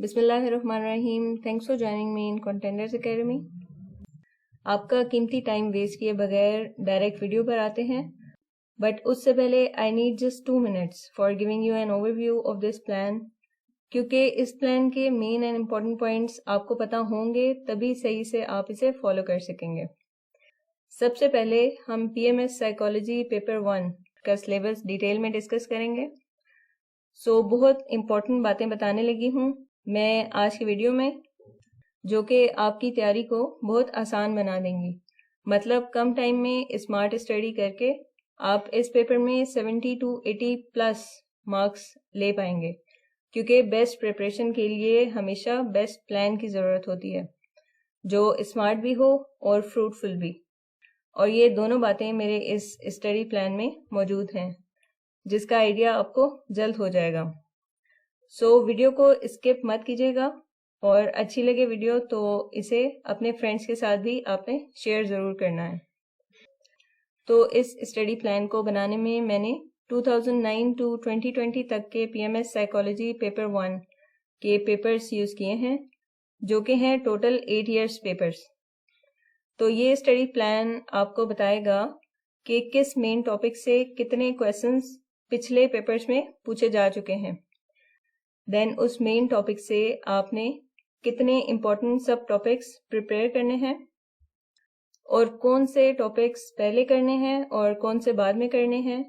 बिस्मिल्लाहिर्रहमानिर्रहीम। Thanks for joining me in contenders academy. आपका कीमती टाइम वेस्ट किए बगैर डायरेक्ट वीडियो पर आते हैं, बट उससे पहले I need just 2 minutes for giving you an overview of this plan, क्योंकि इस प्लान के मेन एंड इम्पॉर्टेंट पॉइंट्स आपको पता होंगे तभी सही से आप इसे फॉलो कर सकेंगे। सबसे पहले हम PMS साइकोलॉजी पेपर 1 का सिलेबस डिटेल में डिस्कस करेंगे। बहुत इम्पॉर्टेंट बातें बताने लगी हूँ मैं आज की वीडियो में, जो कि आपकी तैयारी को बहुत आसान बना देंगी। मतलब कम टाइम में स्मार्ट स्टडी करके आप इस पेपर में 70 to 80 प्लस मार्क्स ले पाएंगे, क्योंकि बेस्ट प्रिपरेशन के लिए हमेशा बेस्ट प्लान की ज़रूरत होती है, जो स्मार्ट भी हो और फ्रूटफुल भी। और ये दोनों बातें मेरे इस स्टडी प्लान में मौजूद हैं, जिसका आइडिया आपको जल्द हो जाएगा। वीडियो को स्किप मत कीजिएगा, और अच्छी लगे वीडियो तो इसे अपने फ्रेंड्स के साथ भी आपने शेयर ज़रूर करना है। तो इस स्टडी प्लान को बनाने में मैंने 2009 to 2020 तक के PMS साइकोलॉजी पेपर 1 के पेपर्स यूज़ किए हैं, जो कि हैं टोटल 8 years पेपर्स। तो ये स्टडी प्लान आपको बताएगा कि किस मेन टॉपिक से कितने क्वेश्चंस पिछले पेपर्स में पूछे जा चुके हैं। देन उस मेन टॉपिक से आपने कितने इम्पोर्टेंट सब टॉपिक्स प्रिपेयर करने हैं, और कौन से टॉपिक्स पहले करने हैं और कौन से बाद में करने हैं,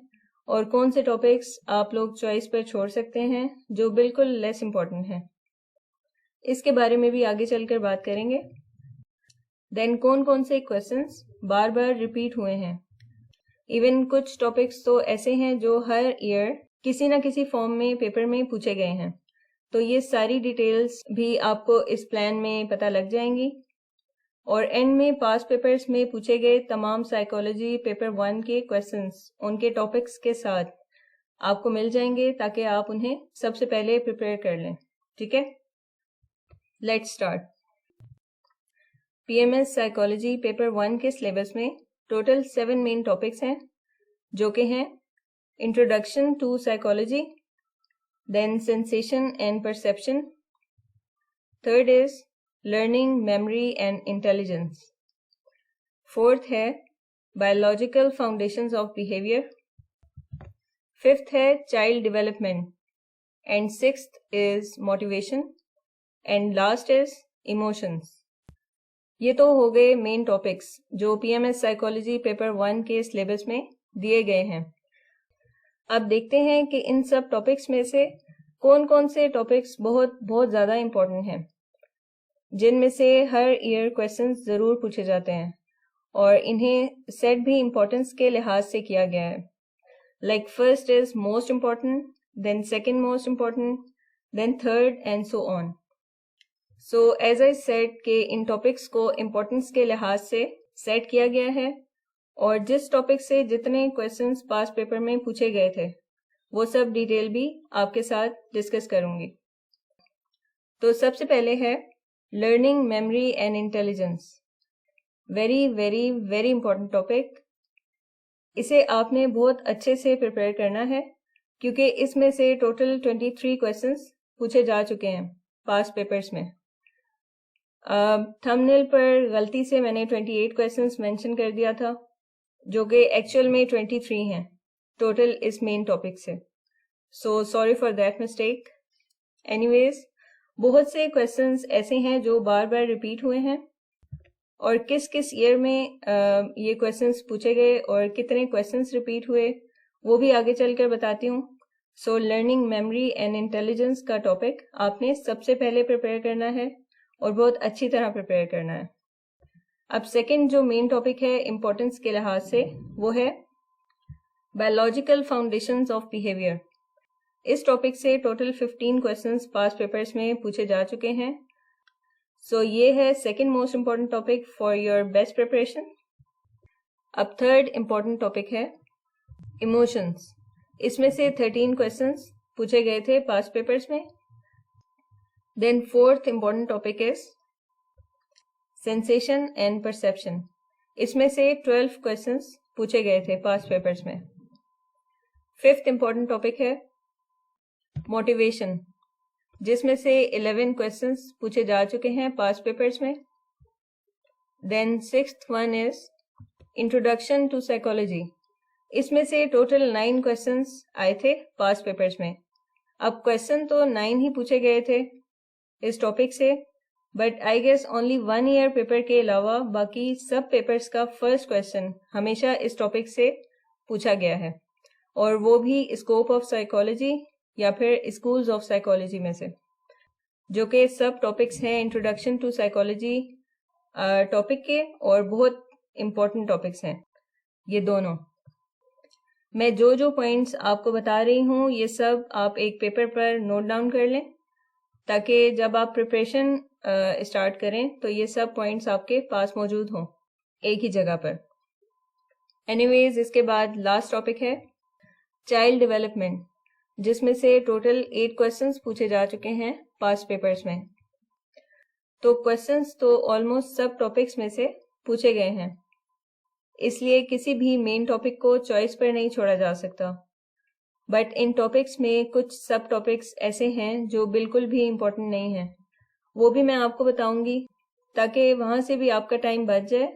और कौन से टॉपिक्स आप लोग चॉइस पर छोड़ सकते हैं जो बिल्कुल लेस इम्पोर्टेंट हैं। इसके बारे में भी आगे चलकर बात करेंगे। देन कौन कौन से क्वेश्चंस बार बार रिपीट हुए हैं। इवन कुछ टॉपिक्स तो ऐसे हैं जो हर ईयर किसी ना किसी फॉर्म में पेपर में पूछे गए हैं। तो ये सारी डिटेल्स भी आपको इस प्लान में पता लग जाएंगी, और एंड में पास पेपर्स में पूछे गए तमाम साइकोलॉजी पेपर 1 के क्वेश्चंस उनके टॉपिक्स के साथ आपको मिल जाएंगे, ताकि आप उन्हें सबसे पहले प्रिपेयर कर लें। ठीक है, let's start. PMS psychology paper 1 के सिलेबस में टोटल 7 मेन टॉपिक्स हैं, जो कि हैं introduction to psychology, then sensation and perception. Third is learning, memory and intelligence. Fourth है biological foundations of behavior. Fifth है child development. And sixth is motivation. And last is emotions. ये तो हो गए मेन टॉपिक्स जो PMS psychology paper 1 के syllabus में दिए गए हैं। अब देखते हैं कि इन सब टॉपिक्स में से कौन कौन से टॉपिक्स बहुत बहुत ज़्यादा इम्पोर्टेंट हैं, जिनमें से हर ईयर क्वेश्चंस ज़रूर पूछे जाते हैं, और इन्हें सेट भी इम्पोर्टेंस के लिहाज से किया गया है। Like first is most important, then second most important, then third and so on. So as I said कि इन टॉपिक्स को इम्पोर्टेंस के लिहाज से सेट किया गया है, और जिस टॉपिक से जितने क्वेश्चंस पास पेपर में पूछे गए थे वो सब डिटेल भी आपके साथ डिस्कस करूंगी। तो सबसे पहले है learning, memory and intelligence. Very very very important topic. इसे आपने बहुत अच्छे से प्रिपेयर करना है, क्योंकि इसमें से टोटल 23 क्वेश्चंस पूछे जा चुके हैं पास पेपर्स में। थंबनेल पर गलती से मैंने 28 क्वेश्चंस मेंशन कर दिया था, जो कि एक्चुअल में 23 हैं टोटल इस मेन टॉपिक से। So sorry for that mistake. Anyways, बहुत से क्वेश्चंस ऐसे हैं जो बार बार रिपीट हुए हैं, और किस किस ईयर में ये क्वेश्चंस पूछे गए और कितने क्वेश्चंस रिपीट हुए वो भी आगे चलकर बताती हूँ। So learning, memory and intelligence का टॉपिक आपने सबसे पहले प्रिपेयर करना है, और बहुत अच्छी तरह प्रिपेयर करना है। अब सेकंड जो मेन टॉपिक है इम्पोर्टेंस के लिहाज से, वो है बायोलॉजिकल फाउंडेशंस ऑफ बिहेवियर। इस टॉपिक से टोटल 15 क्वेश्चंस पास पेपर्स में पूछे जा चुके हैं। सो ये है second most important topic for your best preparation. अब थर्ड इम्पोर्टेंट टॉपिक है इमोशंस। इसमें से 13 क्वेश्चंस पूछे गए थे पास पेपर्स में। Then fourth important topic is sensation and perception. इसमें से 12 क्वेश्चंस पूछे गए थे पास पेपर्स में। फिफ्थ इम्पोर्टेंट टॉपिक है मोटिवेशन। जिसमें से 11 क्वेश्चंस पूछे जा चुके हैं पास्ट पेपर्स में। Then 6th one is introduction to psychology. इसमें से टोटल 9 क्वेश्चंस आए थे पास्ट पेपर्स में। अब क्वेश्चन तो 9 ही पूछे गए थे इस टॉपिक से, but I guess only 1 year paper के अलावा बाकी सब पेपर्स का फर्स्ट क्वेश्चन हमेशा इस टॉपिक से पूछा गया है, और वो भी स्कोप ऑफ साइकोलॉजी या फिर स्कूल्स ऑफ साइकोलॉजी में से, जो कि सब टॉपिक्स हैं इंट्रोडक्शन टू साइकोलॉजी टॉपिक के, और बहुत इम्पोर्टेंट टॉपिक्स हैं ये दोनों। मैं जो जो पॉइंट्स आपको बता रही हूँ ये सब आप एक पेपर पर नोट डाउन कर लें, ताकि जब आप प्रिपरेशन स्टार्ट करें तो ये सब पॉइंट्स आपके पास मौजूद हों एक ही जगह पर। एनीवेज, इसके बाद लास्ट टॉपिक है चाइल्ड डेवलपमेंट, जिसमें से टोटल 8 क्वेश्चंस पूछे जा चुके हैं पास्ट पेपर्स में। तो क्वेश्चंस तो ऑलमोस्ट सब टॉपिक्स में से पूछे गए हैं, इसलिए किसी भी मेन टॉपिक को चॉइस पर नहीं छोड़ा जा सकता। बट इन टॉपिक्स में कुछ सब टॉपिक्स ऐसे हैं जो बिल्कुल भी इम्पोर्टेंट नहीं हैं, वो भी मैं आपको बताऊंगी, ताकि वहां से भी आपका टाइम बच जाए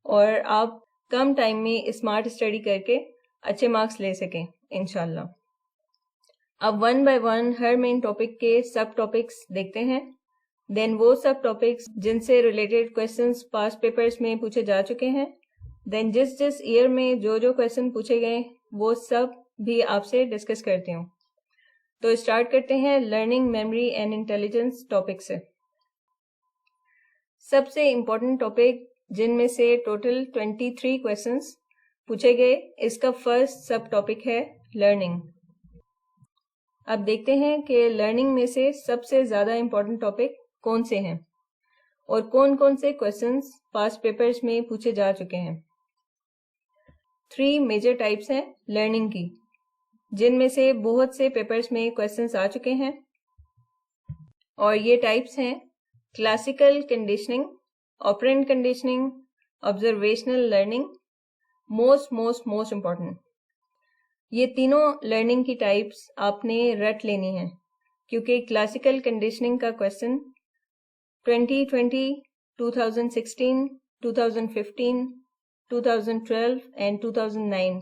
और आप कम टाइम में स्मार्ट स्टडी करके अच्छे मार्क्स ले सकें इंशाल्लाह। अब 1 बाय 1 हर मेन टॉपिक के सब टॉपिक्स देखते हैं। देन वो सब टॉपिक्स जिनसे रिलेटेड क्वेश्चंस पास्ट पेपर्स में पूछे जा चुके हैं, देन जिस जिस ईयर में जो जो क्वेश्चन पूछे गए वो सब भी आपसे डिस्कस करती हूँ। तो स्टार्ट करते हैं learning, memory and intelligence topic से। सबसे इम्पोर्टेंट टॉपिक जिनमें से टोटल 23 क्वेश्चंस पूछे गए, इसका फर्स्ट सब टॉपिक है लर्निंग। अब देखते हैं कि लर्निंग में से सबसे ज्यादा इम्पोर्टेंट टॉपिक कौन से हैं और कौन कौन से क्वेश्चंस पास्ट पेपर्स में पूछे जा चुके हैं। 3 मेजर टाइप्स हैं लर्निंग की, जिनमें से बहुत से पेपर्स में क्वेश्चंस आ चुके हैं, और ये टाइप्स हैं classical conditioning, operant conditioning, observational learning, most important. ये तीनों लर्निंग की टाइप्स आपने रट लेनी है, क्योंकि क्लासिकल कंडीशनिंग का क्वेश्चन 2020, 2016, 2015, 2012 एंड 2009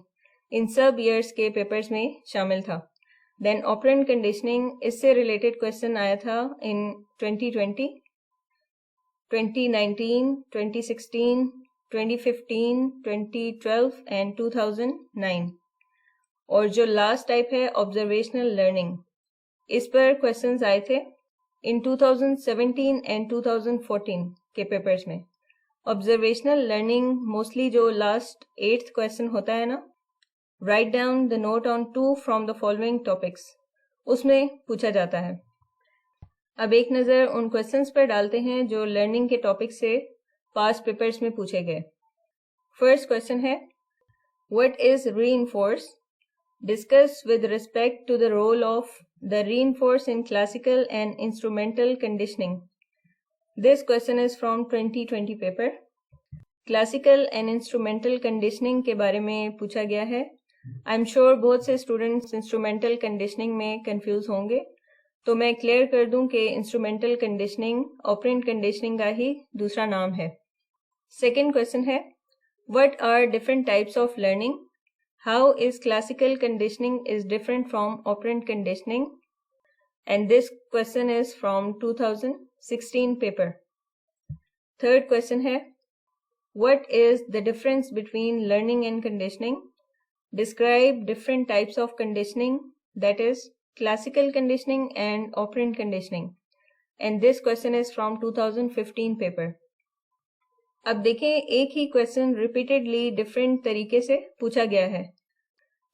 इन सब ईयर्स के पेपर्स में शामिल था। देन ऑपरेंट कंडीशनिंग, इससे रिलेटेड क्वेश्चन आया था इन 2020, 2019, 2016, 2015, 2012 एंड 2009। और जो लास्ट टाइप है ऑब्जर्वेशनल लर्निंग, इस पर क्वेश्चंस आए थे इन 2017 एंड 2014 के पेपर्स में। ऑब्जर्वेशनल लर्निंग मोस्टली जो लास्ट 8th क्वेश्चन होता है ना, write down the note on 2 from the following topics, उसमें पूछा जाता है। अब एक नज़र उन क्वेश्चंस पर डालते हैं जो लर्निंग के टॉपिक से पास्ट पेपर्स में पूछे गए। फर्स्ट क्वेश्चन है what is reinforce? Discuss with respect to the role of the reinforce in classical and instrumental conditioning. This question is from 2020 paper. Classical and instrumental conditioning के बारे में पूछा गया है। I'm sure बहुत से students instrumental conditioning में confuse होंगे, तो मैं clear कर दूं कि instrumental conditioning operant conditioning का ही दूसरा नाम है। Second question है what are different types of learning? How is classical conditioning is different from operant conditioning? And this question is from 2016 paper. Third question है what is the difference between learning and conditioning? Describe different types of conditioning, that is classical conditioning and operant conditioning. And this question is from 2015 paper. अब देखें, एक ही question repeatedly different तरीके से पूछा गया है,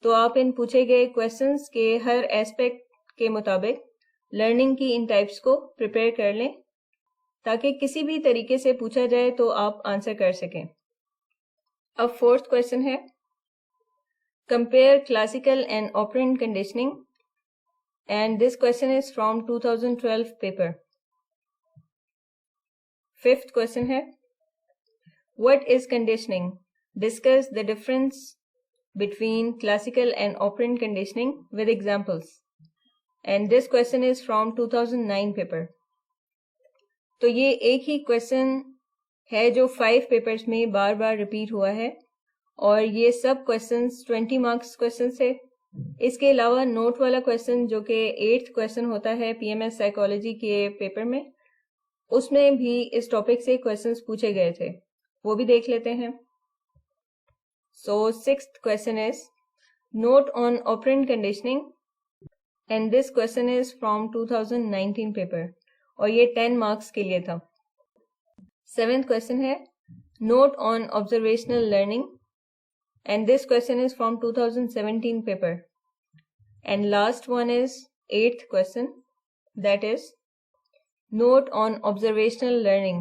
तो आप इन पूछे गए क्वेश्चंस के हर एस्पेक्ट के मुताबिक लर्निंग की इन टाइप्स को प्रिपेयर कर लें, ताकि किसी भी तरीके से पूछा जाए तो आप आंसर कर सकें। अब फोर्थ क्वेश्चन है compare classical and operant conditioning, and this question is from 2012 paper. Fifth question है What is conditioning? Discuss the difference between classical and operant conditioning with examples. and this question is from 2009 paper. तो ये एक ही question है जो 5 papers में बार बार repeat हुआ है और ये सब क्वेश्चंस 20 मार्क्स क्वेश्चन थे। इसके अलावा नोट वाला क्वेश्चन जो कि 8th क्वेश्चन होता है पीएमएस साइकोलॉजी के पेपर में, उसमें भी इस टॉपिक से क्वेश्चंस पूछे गए थे, वो भी देख लेते हैं। सो 6th question is note on operant conditioning and this question is from 2019 paper और ये 10 मार्क्स के लिए था। 7th क्वेश्चन है note on observational learning and this question is from 2017 paper, and last one is 8th question, that is note on observational learning,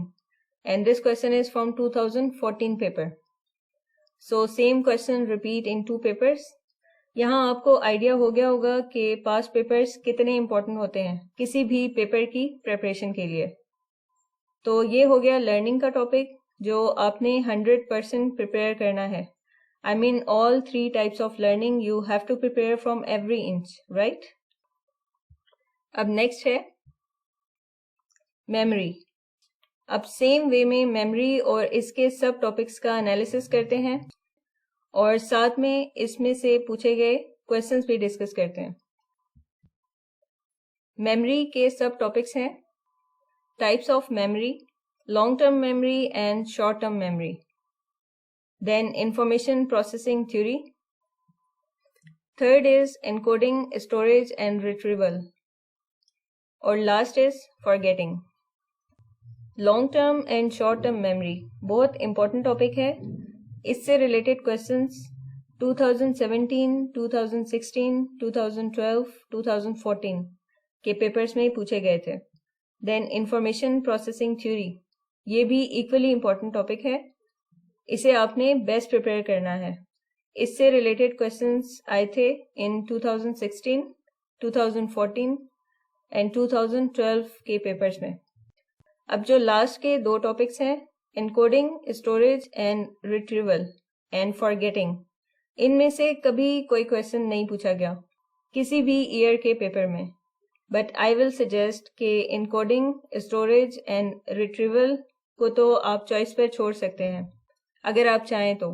and this question is from 2014 paper. So same question repeat in 2 papers. यहाँ आपको idea हो गया होगा कि past papers कितने important होते हैं किसी भी पेपर की प्रिपरेशन के लिए। तो ये हो गया लर्निंग का टॉपिक जो आपने 100% प्रिपेयर करना है। I mean all 3 types of learning you have to prepare from every inch, right? अब नेक्स्ट है मेमोरी। अब सेम वे में मेमोरी और इसके सब टॉपिक्स का एनालिसिस करते हैं और साथ में इसमें से पूछे गए क्वेश्चंस भी डिस्कस करते हैं। मेमोरी के सब टॉपिक्स हैं types of memory, long term memory and short term memory, then information processing theory. Third is encoding, storage and retrieval. और last is forgetting. Long term and short term memory बहुत important topic है। इससे related questions 2017, 2016, 2012, 2014 के papers में पूछे गए थे। Then information processing theory ये भी equally important topic है, इसे आपने बेस्ट प्रिपेयर करना है। इससे रिलेटेड क्वेश्चंस आए थे इन 2016, 2014 एंड 2012 के पेपर्स में। अब जो लास्ट के 2 टॉपिक्स हैं encoding, storage and retrieval and forgetting, इनमें से कभी कोई क्वेश्चन नहीं पूछा गया किसी भी ईयर के पेपर में, बट आई विल सजेस्ट कि एनकोडिंग, स्टोरेज एंड रिट्रीवल को तो आप चॉइस पर छोड़ सकते हैं अगर आप चाहें तो,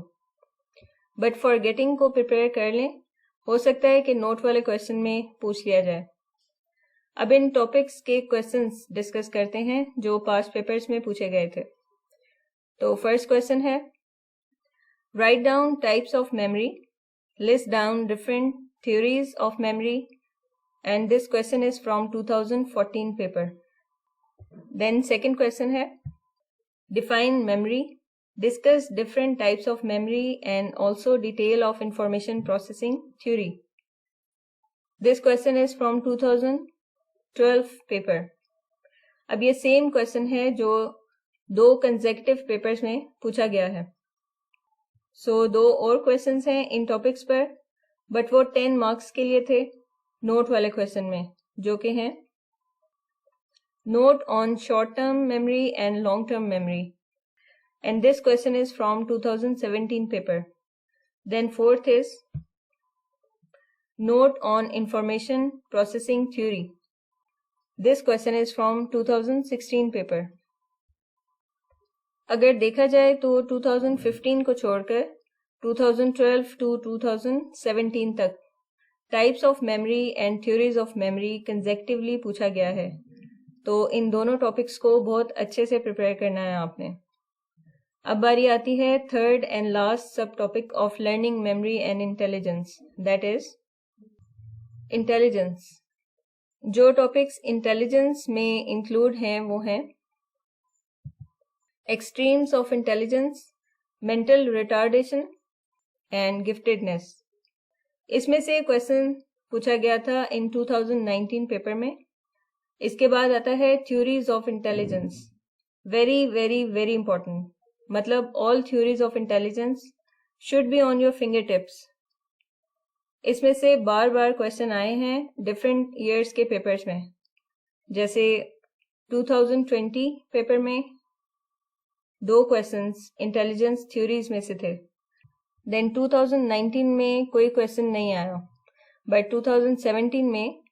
बट फॉरगेटिंग को प्रिपेयर कर लें, हो सकता है कि नोट वाले क्वेश्चन में पूछ लिया जाए। अब इन टॉपिक्स के क्वेश्चंस डिस्कस करते हैं जो पास्ट पेपर्स में पूछे गए थे। तो फर्स्ट क्वेश्चन है write down types of memory, list down different theories of memory, and this question is from 2014 paper. Then second question है define memory, discuss different types of memory and also detail of information processing theory. This question is from 2012 paper. अब ये same question है जो 2 consecutive papers में पूछा गया है। सो 2 और क्वेश्चंस हैं इन टॉपिक्स पर, बट वो 10 मार्क्स के लिए थे नोट वाले क्वेश्चन में, जो कि हैं note on short term memory and long term memory, and this question is from 2017 paper. Then fourth is note on information processing theory. This question is from 2016 paper. अगर देखा जाए तो 2015 को छोड़कर 2012 to 2017 तक types of memory and theories of memory consecutively पूछा गया है, तो इन दोनों टॉपिक्स को बहुत अच्छे से प्रिपेयर करना है आपने। अब बारी आती है थर्ड एंड लास्ट सब topic of learning memory and intelligence, that is intelligence. जो टॉपिक्स इंटेलिजेंस में इंक्लूड हैं वो हैं extremes of intelligence, mental retardation and giftedness. इसमें से क्वेश्चन पूछा गया था इन 2019 पेपर में। इसके बाद आता है theories of intelligence, very very very important, मतलब all theories of intelligence should be on your finger tips. इसमें से बार बार क्वेश्चन आए हैं डिफरेंट ईयर्स के पेपर्स में, जैसे 2020 पेपर में 2 क्वेश्चंस इंटेलिजेंस थ्योरीज में से थे। देन 2019 में कोई क्वेश्चन नहीं आया, बट 2017 में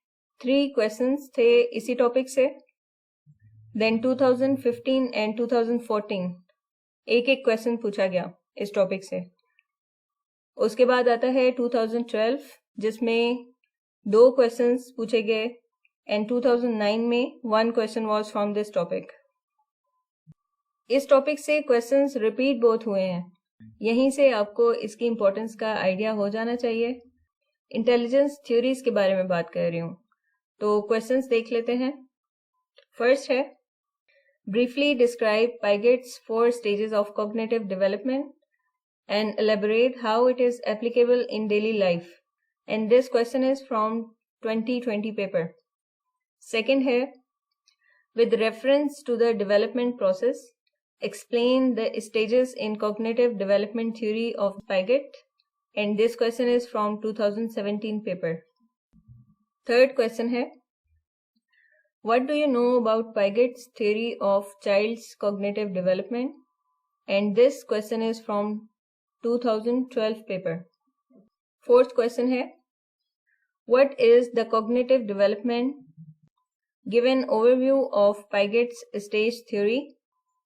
3 क्वेश्चंस थे इसी टॉपिक से। देन 2015 एंड 2014 एक एक क्वेश्चन पूछा गया इस टॉपिक से। उसके बाद आता है 2012 जिसमें 2 क्वेश्चंस पूछे गए एंड 2009 में 1 question was from this topic. इस टॉपिक से क्वेश्चंस रिपीट बहुत हुए हैं, यहीं से आपको इसकी इम्पोर्टेंस का आइडिया हो जाना चाहिए। इंटेलिजेंस थ्योरीज के बारे में बात कर रही हूँ, तो क्वेश्चंस देख लेते हैं। फर्स्ट है, briefly describe Piaget's 4 stages of cognitive development and elaborate how it is applicable in daily life. And this question is from 2020 paper. Second है, with reference to the development process, explain the stages in cognitive development theory of Piaget. And this question is from 2017 paper. Third question है, what do you know about Piaget's theory of child's cognitive development? And this question is from 2012 paper. Fourth question है, what is the cognitive development? Give an overview of Piaget's stage theory,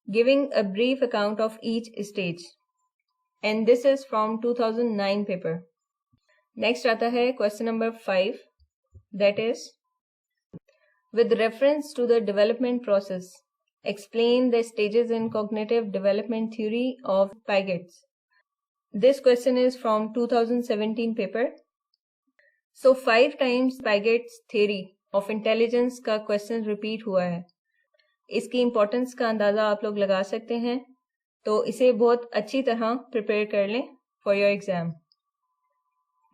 giving a brief account of each stage. And this is from 2009 paper. Next आता है question number 5, that is, with reference to the development process, explain the stages in cognitive development theory of Piaget's. This question is from 2017 paper. So 5 times Piaget's theory of intelligence का question repeat हुआ है। इसकी importance का अंदाजा आप लोग लगा सकते हैं, तो इसे बहुत अच्छी तरह prepare कर लें for your exam.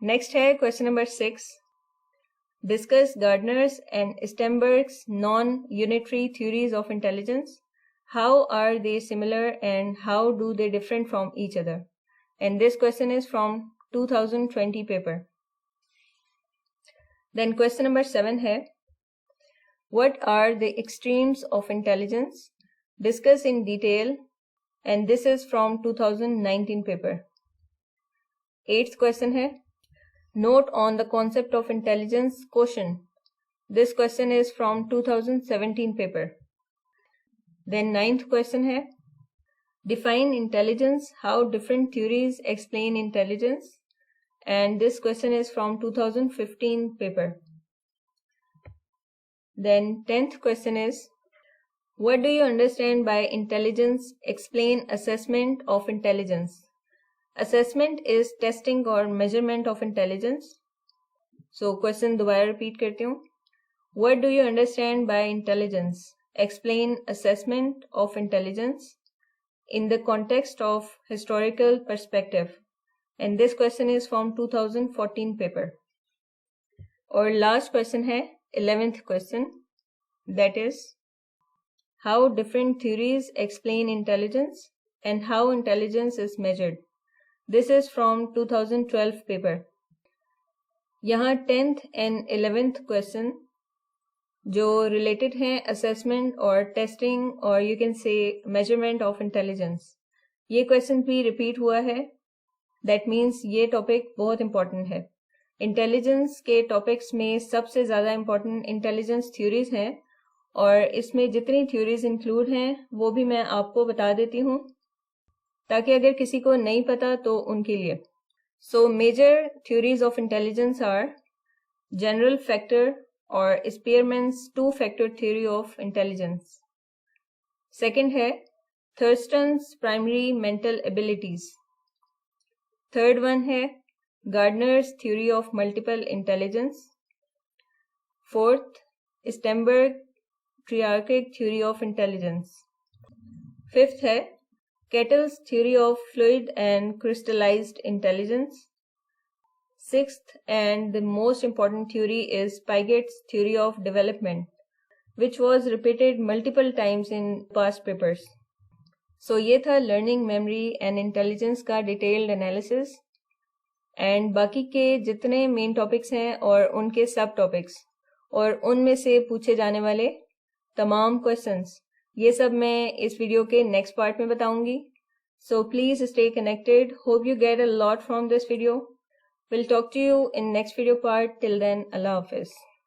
Next है question number 6. Discuss Gardner's and Sternberg's non-unitary theories of intelligence. How are they similar and how do they differ from each other? And this question is from 2020 paper. Then question number 7 है, what are the extremes of intelligence? Discuss in detail, and this is from 2019 paper. 8th question है, note on the concept of intelligence quotient. This question is from 2017 paper. Then 9th question है, define intelligence, how different theories explain intelligence, and this question is from 2015 paper. Then 10th question is, what do you understand by intelligence? Explain assessment of intelligence. Assessment is testing or measurement of intelligence. So question दोबारा repeat करती हूँ, what do you understand by intelligence? Explain assessment of intelligence in the context of historical perspective. And this question is from 2014 paper. और last question है 11th question, that is, how different theories explain intelligence and how intelligence is measured. This is from 2012 paper. यहाँ 10th and 11th question जो related हैं assessment और testing और you can say measurement of intelligence, ये question भी repeat हुआ है। That means ये topic बहुत important है। Intelligence के topics में सबसे ज़्यादा important intelligence theories हैं और इसमें जितनी theories include हैं वो भी मैं आपको बता देती हूँ ताकि अगर किसी को नहीं पता तो उनके लिए। So major theories of intelligence are general factor or Spearman's 2-factor theory of intelligence. Second है Thurston's primary mental abilities. Third one है Gardner's theory of multiple intelligence. Fourth, Sternberg triarchic theory of intelligence. Fifth है Kettle's theory of fluid and crystallized intelligence. Sixth and the most important theory is Piaget's theory of development, which was repeated multiple times in past papers. So ये था learning, memory and intelligence का detailed analysis and बाकी के जितने main topics हैं और उनके sub topics और उनमें से पूछे जाने वाले तमाम questions, ये सब मैं इस वीडियो के next part में बताऊंगी. So please stay connected. Hope you get a lot from this video. We'll talk to you in next video part. Till then, Allah Hafiz.